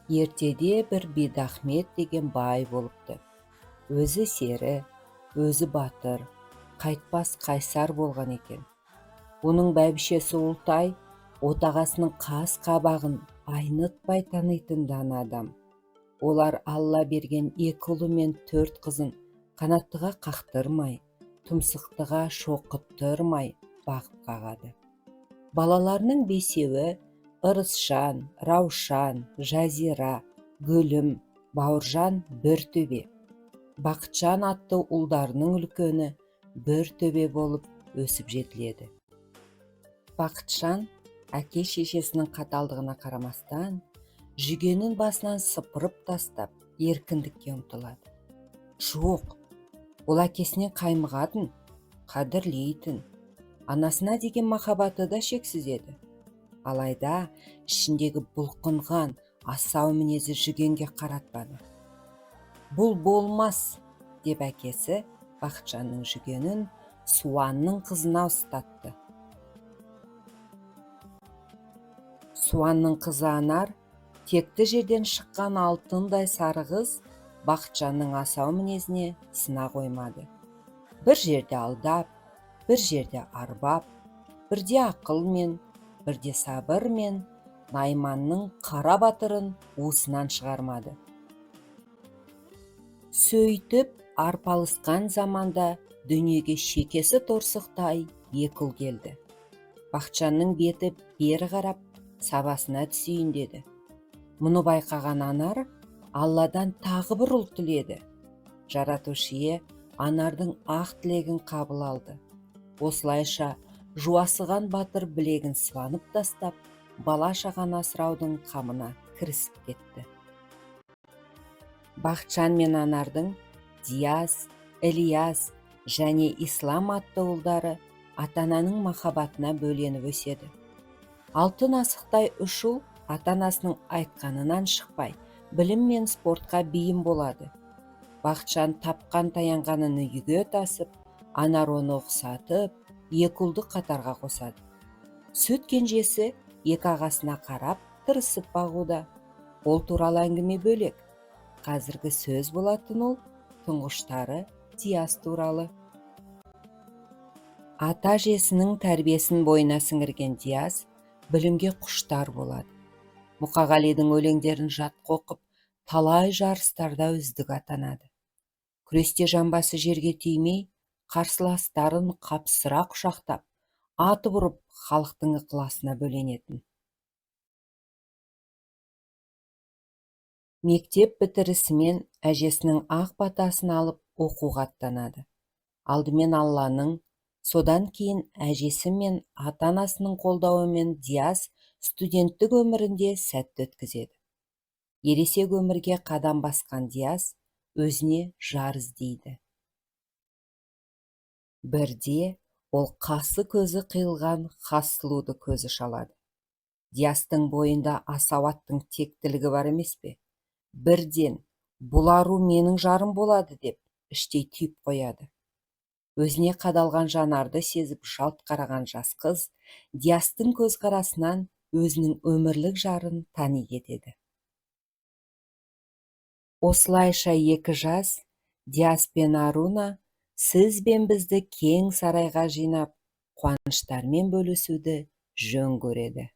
Ертеде бір Бедахмет деген бай болыпты. Өзі сері, өзі батыр, қайтпас қайсар болған екен. Оның бәйбішесі Ұлтай отағасының қас қабағын айнытпай танитын дана адам. Олар Алла берген 2 ұлы мен 4 қызын қанаттыға қақтырмай, тұмсықтыға шоқыттырмай бағып қағады. Балаларының 5-еуі Ырысжан, Раушан, Жазира, Гүлім, Бауыржан бір төбе. Бақытжан атты ұлдарының үлкені бір төбе болып өсіп жетіледі. Бақытжан әке-шешесінің қаталдығына қарамастан, жүгенін басынан сыпырып тастап, еркіндікке ұмтылады. Жоқ, ол әкесінен қаймығатын, қадірлейтін, анасына деген махаббаты да шексіз еді. Алайда ішіндегі бұлқынған асау мінезі жүгенге қаратпады. Бұл болмас, деп әкесі Бақытжанның жүгенін Суанның қызына ұстатты. Суанның қызы Анар, текті жерден шыққан алтындай сары қыз, Бақытжанның асау мінезіне сына қоймады. Бір жерде алдап, бір жерде арбап, бірде ақылмен, бірде сабырмен Найманның қара батырын уысынан шығармады. Сөйтіп, арпалысқан заманда дүниеге шекесі торсықтай 2 ұл келді. Бақытжанның беті бері қарап, сабасына түсейін деді. Мұны байқаған Анар Алладан тағы бір ұл тіледі. Жаратушы Анардың ақ тілегін қабыл алды. Осылайша жуасыған батыр білегін сыбанып тастап, бала-шағаны асыраудың қамына кірісіп кетті. Бақытжан мен Анардың Диас, Ілияс және Ислам атты ұлдары ата-ананың махаббатына бөленіп өседі. Алтын асықтай 3 ұл ата-анасының айтқанынан шықпай, білім мен спортқа бейім болады. Бақытжан тапқан таянғанын үйге тасып, Анар оны ұқсатып, 2 ұлды қатарға қосады. Сүт кенжесі 2 ағасына қарап тырысып бағуда. Ол туралы әңгіме бөлек. Қазіргі сөз болатын ол тұңғыштары Диас туралы. Ата-әжесінің тәрбиесін бойына сіңірген Диас білімге құштар болады. Мұқағалидың өлеңдерін жатқа оқып, талай жарыстарда үздік атанады. Күресте жамбасы жерге тимей, қарсыластарын қапсыра құшақтап, атып ұрып халықтың ықыласына бөленетін. Мектеп бітірісімен әжесінің ақ батасын алып оқуға аттанады. Алдымен Алланың, содан кейін әжесі мен ата-анасының қолдауымен Диас студенттік өмірінде сәтті өткізеді. Ересек өмірге қадам басқан Диас өзіне жар іздейді. Бірде ол қасы көзі қиылған хас сұлуды көзі шалады. Диастың бойында асауаттың тектілігі бар емес пе? Бірден бұл ару менің жарым болады деп іштей түйіп қояды. Өзіне қадалған жанарды сезіп жалт қараған жас қыз Диастың көзқарасынан өзінің өмірлік жарын тани кетеді. Осылайша 2 жас, Диас пен Аруна, сіз бен бізді кең сарайға жинап, қуаныштармен бөлісуді жөн көреді.